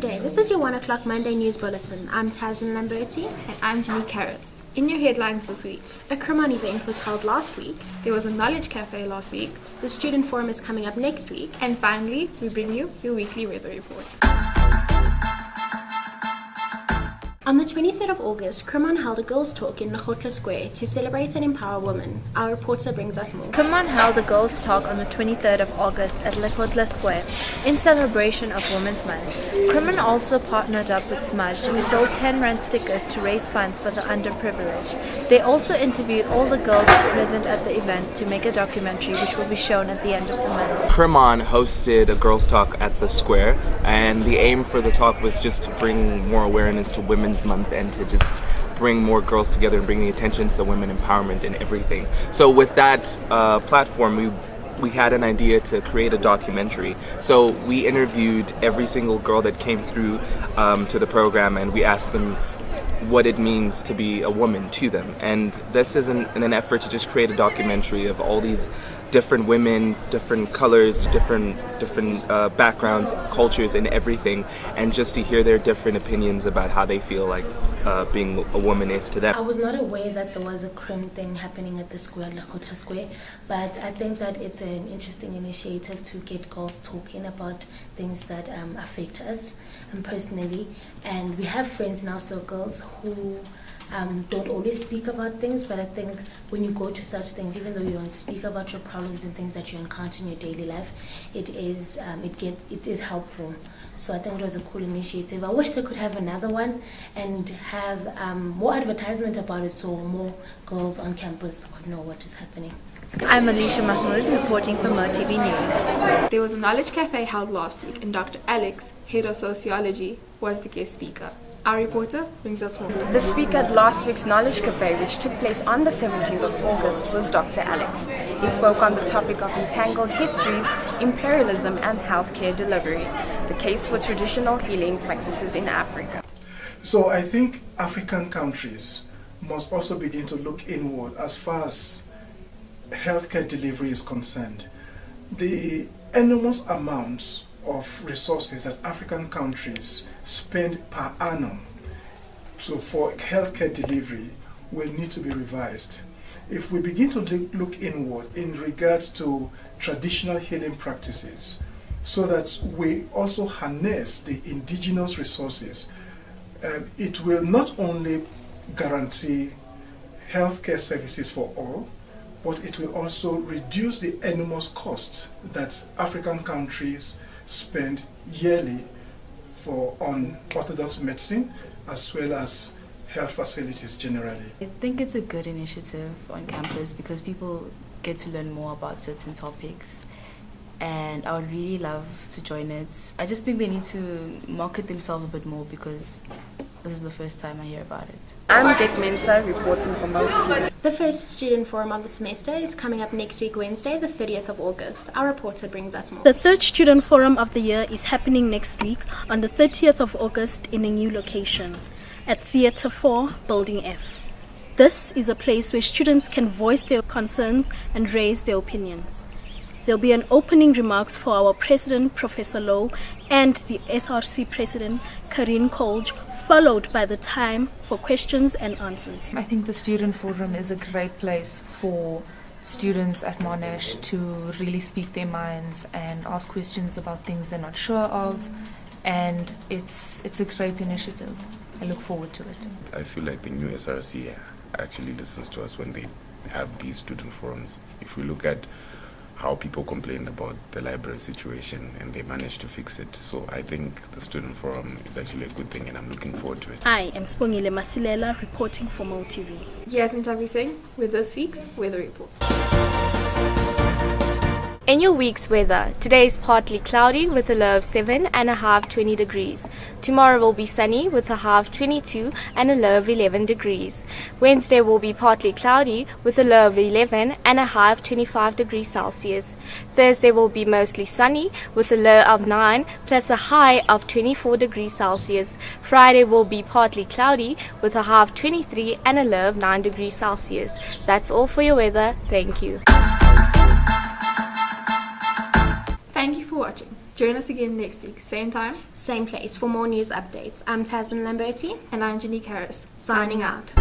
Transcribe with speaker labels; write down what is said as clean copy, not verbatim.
Speaker 1: day, this is your 1 o'clock Monday News Bulletin. I'm Tasman Lamberti.
Speaker 2: And I'm Jenny Karras. In your headlines this week,
Speaker 1: A Cremon event was held last week.
Speaker 2: there was a Knowledge Cafe last week,
Speaker 1: The Student Forum is coming up next week.
Speaker 2: and finally, we bring you your weekly weather report.
Speaker 1: On the 23rd of August, Cremon held a girls' talk in Lekgotla Square to celebrate and empower women. Our reporter brings us more.
Speaker 3: Cremon held a girls' talk on the 23rd of August at Lekgotla Square in celebration of Women's Month. Cremon also partnered up with Smudge who sold 10 Rand stickers to raise funds for the underprivileged. They also interviewed all the girls present at the event to make a documentary which will be shown at the end of the month.
Speaker 4: Cremon hosted a girls' talk at the square, and the aim for the talk was just to bring more awareness to Women's Month and to just bring more girls together and bring the attention to women empowerment and everything. So with that platform, we had an idea to create a documentary. So we interviewed every single girl that came through to the program, and we asked them what it means to be a woman to them. And this is in an effort to just create a documentary of all these different women, different colors, different backgrounds, cultures, and everything, and just to hear their different opinions about how they feel like being a woman is to them.
Speaker 5: I was not aware that there was a crime thing happening at the square, Lekgotla Square, but I think that it's an interesting initiative to get girls talking about things that affect us personally. And we have friends in our circles who don't always speak about things, but I think when you go to such things, even though you don't speak about your problems and things that you encounter in your daily life, it is helpful. So I think it was a cool initiative. I wish they could have another one and have more advertisement about it so more girls on campus could know what is happening.
Speaker 3: I'm Alicia Mahmood reporting for MoTV News.
Speaker 2: There was a Knowledge Cafe held last week, and Dr. Alex, head of sociology, was the guest speaker. Our reporter brings us more.
Speaker 6: The speaker at last week's Knowledge Cafe, which took place on the 17th of August, was Dr. Alex. He spoke on the topic of entangled histories, imperialism, and healthcare delivery, the case for traditional healing practices in Africa.
Speaker 7: So I think African countries must also begin to look inward as far as healthcare delivery is concerned. The enormous amounts of resources that African countries spend per annum for healthcare delivery will need to be revised. If we begin to look inward in regards to traditional healing practices, so that we also harness the indigenous resources, it will not only guarantee healthcare services for all, but it will also reduce the enormous costs that African countries spend yearly on orthodox medicine as well as health facilities generally.
Speaker 8: I think it's a good initiative on campus because people get to learn more about certain topics, and I would really love to join it. I just think they need to market themselves a bit more because this is the first time I hear about it.
Speaker 6: I'm Dick Mensa reporting for MoTV.
Speaker 1: The first Student Forum of the semester is coming up next week, Wednesday, the 30th of August. Our reporter brings us more.
Speaker 9: The third Student Forum of the year is happening next week on the 30th of August in a new location at Theatre 4, Building F. This is a place where students can voice their concerns and raise their opinions. There'll be an opening remarks for our President, Professor Lowe, and the SRC President, Karine Kolj, followed by the time for questions and answers.
Speaker 10: I think the Student Forum is a great place for students at Monash to really speak their minds and ask questions about things they're not sure of, and it's a great initiative. I look forward to it.
Speaker 11: I feel like the new SRC actually listens to us when they have these student forums. If we look at how people complain about the library situation and they managed to fix it. So I think the student forum is actually a good thing and I'm looking forward to it.
Speaker 9: I am Spongile Masilela reporting for MoTV.
Speaker 2: Here's Ntavi Singh with this week's weather report.
Speaker 3: In your week's weather, today is partly cloudy with a low of 7 and a high of 20 degrees. Tomorrow will be sunny with a high of 22 and a low of 11 degrees. Wednesday will be partly cloudy with a low of 11 and a high of 25 degrees Celsius. Thursday will be mostly sunny with a low of 9 plus a high of 24 degrees Celsius. Friday will be partly cloudy with a high of 23 and a low of 9 degrees Celsius. That's all for your weather. Thank you.
Speaker 2: Thank you for watching. Join us again next week, same time,
Speaker 1: same place, for more news updates. I'm Tasman Lamberti.
Speaker 2: and I'm Janique Harris.
Speaker 1: Signing out.